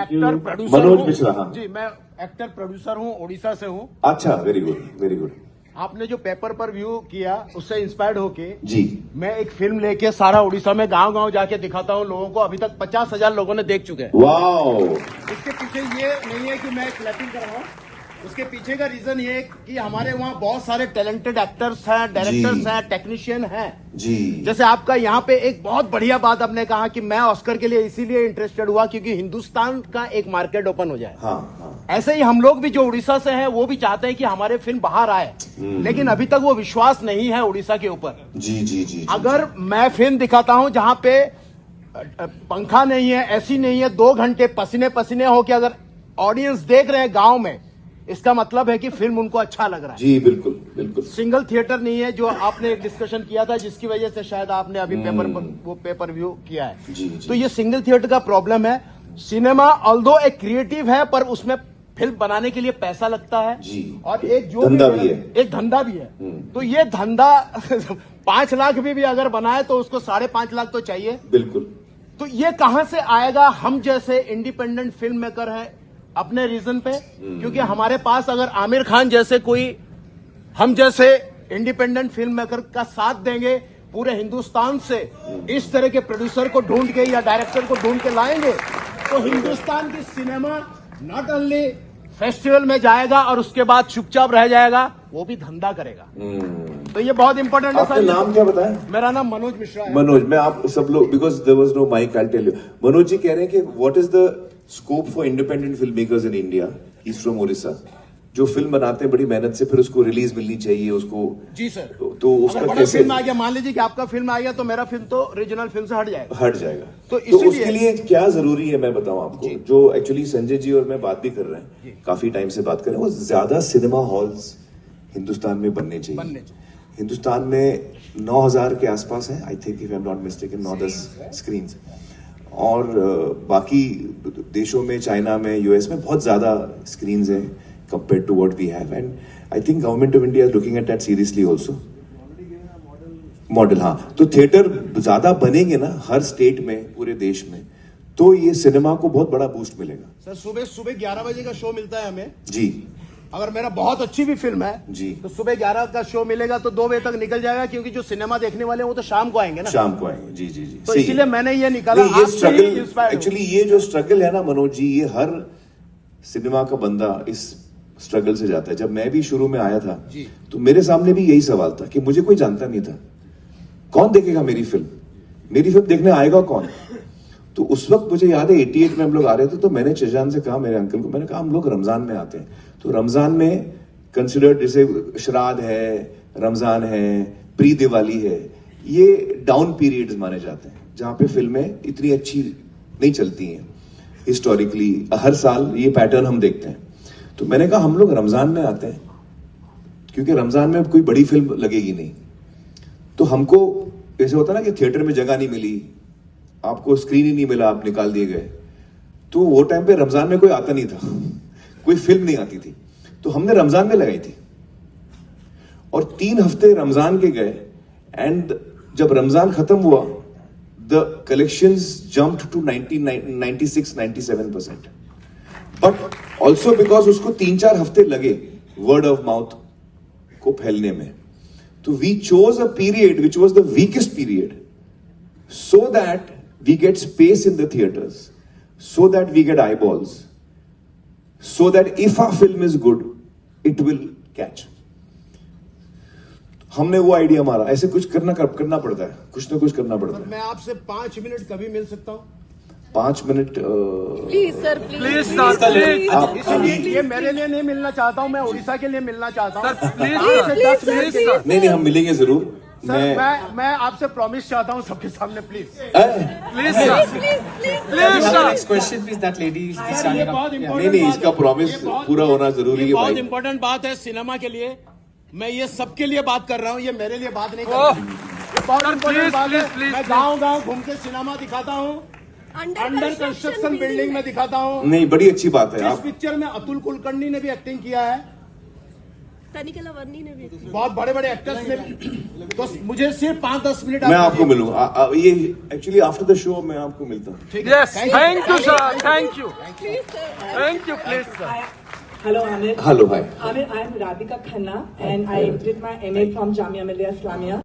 Actor producer Manoj Mishra, हाँ। जी, मैं actor producer हूँ, उड़ीसा से हूँ। अच्छा, वेरी गुड, वेरी गुड। आपने जो पेपर पर व्यू किया उससे इंस्पायर्ड होके जी, मैं एक फिल्म लेके सारा उड़ीसा में गांव गांव जाके दिखाता हूँ लोगों को। अभी तक 50,000 लोगों ने देख चुके हैं। वाओ। इसके पीछे ये नहीं है कि मैं क्लैपिंग कर रहा हूँ, उसके पीछे का रीजन ये है कि हमारे वहाँ बहुत सारे टैलेंटेड एक्टर्स हैं, डायरेक्टर्स हैं, टेक्नीशियन हैं जी। जैसे आपका यहाँ पे एक बहुत बढ़िया बात आपने कहा कि मैं ऑस्कर के लिए इसीलिए इंटरेस्टेड हुआ क्योंकि हिंदुस्तान का एक मार्केट ओपन हो जाए। हाँ, हाँ। ऐसे ही हम लोग भी जो उड़ीसा से हैं वो भी चाहते हैं कि हमारे फिल्म बाहर आए, लेकिन अभी तक वो विश्वास नहीं है उड़ीसा के ऊपर। जी जी जी। अगर मैं फिल्म दिखाता हूं जहां पे पंखा नहीं है, एसी नहीं है, 2 घंटे पसीने पसीने होके अगर ऑडियंस देख रहे हैं गांव में, इसका मतलब है कि फिल्म उनको अच्छा लग रहा है। जी बिल्कुल बिल्कुल। सिंगल थिएटर नहीं है जो आपने एक डिस्कशन किया था जिसकी वजह से शायद आपने अभी पेपर व्यू किया है। जी, जी। तो ये सिंगल थिएटर का प्रॉब्लम है। सिनेमा ऑल्दो एक क्रिएटिव है पर उसमें फिल्म बनाने के लिए पैसा लगता है जी। और एक जो धंधा भी है, एक धंधा भी है। तो ये धंधा 5 लाख भी अगर बनाए तो उसको 5.5 लाख तो चाहिए। बिल्कुल। तो ये कहां से आएगा? हम जैसे इंडिपेंडेंट फिल्म मेकर है अपने रीजन पे, क्योंकि हमारे पास अगर आमिर खान जैसे कोई हम जैसे इंडिपेंडेंट फिल्म मेकर का साथ देंगे, पूरे हिंदुस्तान से इस तरह के प्रोड्यूसर को ढूंढ के या डायरेक्टर को ढूंढ के लाएंगे तो हिंदुस्तान की सिनेमा नॉट ओनली फेस्टिवल में जाएगा और उसके बाद चुपचाप रह जाएगा, वो भी धंधा करेगा। तो ये बहुत इंपॉर्टेंट है। आपका नाम क्या बताया? मेरा नाम मनोज मिश्रा है। मनोज, मैं आप सब लोग, because there was no mike, I tell you. Manoj ji कह रहे हैं कि what is the scope for independent film makers in India? Is from Odisha, जो फिल्म बनाते हैं बड़ी मेहनत से, फिर उसको रिलीज मिलनी चाहिए उसको। जी सर। तो उसका बड़ा कैसे फिल्म आ गया, मान लीजिए कि आपका फिल्म आ गया तो मेरा फिल्म तो रीजनल फिल्म से हट जाएगा। हट जाएगा। तो तो इसीलिए उसके लिए क्या जरूरी है मैं बताऊं आपको, जो एक्चुअली संजय जी और मैं बात भी कर रहे हैं, काफी टाइम से बात कर रहे हैं, वो ज्यादा सिनेमा हॉल्स हिंदुस्तान में बनने चाहिए। हिंदुस्तान में 9,000 के आसपास है, I think, if I am not mistaken, 9-10 screen. और बाकी देशों में, चाइना में, यूएस में बहुत ज्यादा स्क्रीन है compare to what we have, and I think government of India is looking at that seriously also. Model, हाँ। तो थिएटर ज्यादा बनेंगे ना हर स्टेट में, पूरे देश में, तो ये सिनेमा को बहुत बड़ा बूस्ट मिलेगा। सर सुबह 11 बजे का शो मिलता है हमें जी। अगर मेरा बहुत अच्छी भी फिल्म है जी, तो सुबह 11 का शो मिलेगा तो 2 बजे तक निकल जाएगा, क्योंकि जो सिनेमा देखने वाले हैं वो तो शाम को आएंगे ना। शाम को आएंगे। जी जी जी। तो इसीलिए मैंने ये निकाला। ये स्ट्रगल, इंस्पायर एक्चुअली ये जो स्ट्रगल है ना मनोज जी, ये हर सिनेमा का बंदा इस स्ट्रगल से जाता है। जब मैं भी शुरू में आया था तो मेरे सामने भी यही सवाल था कि मुझे कोई जानता नहीं था, कौन देखेगा मेरी फिल्म, मेरी फिल्म देखने आएगा कौन? तो उस वक्त मुझे याद है 88 में हम लोग आ रहे थे, तो मैंने चजान से कहा, मेरे अंकल को, मैंने कहा हम लोग रमजान में आते हैं, तो रमजान में कंसिडर्ड, जैसे श्राद्ध है, रमजान है, प्री दिवाली है, ये डाउन पीरियड्स माने जाते हैं जहां पे फिल्में इतनी अच्छी नहीं चलती हैं हिस्टोरिकली। हर साल ये पैटर्न हम देखते हैं। तो मैंने कहा हम लोग रमजान में आते हैं क्योंकि रमजान में कोई बड़ी फिल्म लगेगी नहीं, तो हमको ऐसे होता ना कि थिएटर में जगह नहीं मिली, आपको स्क्रीन ही नहीं मिला, आप निकाल दिए गए। तो वो टाइम पे रमजान में कोई आता नहीं था, कोई फिल्म नहीं आती थी, तो हमने रमजान में लगाई थी और 3 हफ्ते रमजान के गए, एंड जब रमजान खत्म हुआ the collections jumped to 96-97%, but also because उसको 3-4 हफ्ते लगे वर्ड ऑफ माउथ को फैलने में। तो we chose a period which was the weakest period, so that we get space in the theaters, so that we get eyeballs, so that if our film is good, it will catch. हमने वो idea मारा, ऐसे कुछ करना पड़ता है, कुछ ना कुछ करना पड़ता है। मैं आपसे 5 मिनट कभी मिल सकता हूँ? 5 मिनट प्लीज सर, प्लीज। ये मेरे लिए नहीं मिलना चाहता हूँ, मैं उड़ीसा के लिए मिलना चाहता हूँ। नहीं, हम मिलेंगे जरूर। मैं आपसे प्रॉमिस चाहता हूँ सबके सामने, please next question please, that lady. ये बहुत नहीं, इसका प्रॉमिस पूरा होना जरूरी है। बहुत इंपॉर्टेंट बात है सिनेमा के लिए। मैं ये सबके लिए बात कर रहा हूँ, ये मेरे लिए बात नहीं कर रहा हूँ। ये बहुत इंपॉर्टेंट बात है। मैं गाँव घूम के सिनेमा दिखाता हूँ, अंडर कंस्ट्रक्शन बिल्डिंग में दिखाता हूँ। नहीं, बड़ी अच्छी बात है। इस पिक्चर में अतुल कुलकर्णी ने भी एक्टिंग किया है, तनिकला वर्नी ने भी बहुत बड़े बड़े एक्टर्स ने तो मुझे सिर्फ 5-10 मिनट मैं आपको मिलूंगा ये एक्चुअली आफ्टर द शो मैं आपको मिलता हूँ Yes, thank you, sir. Thank you. Please sir Thank you, please, sir. Hello, Amir. Hello hi Amir, I am Radhika Khanna and I did my MA from Jamia Millia Islamia.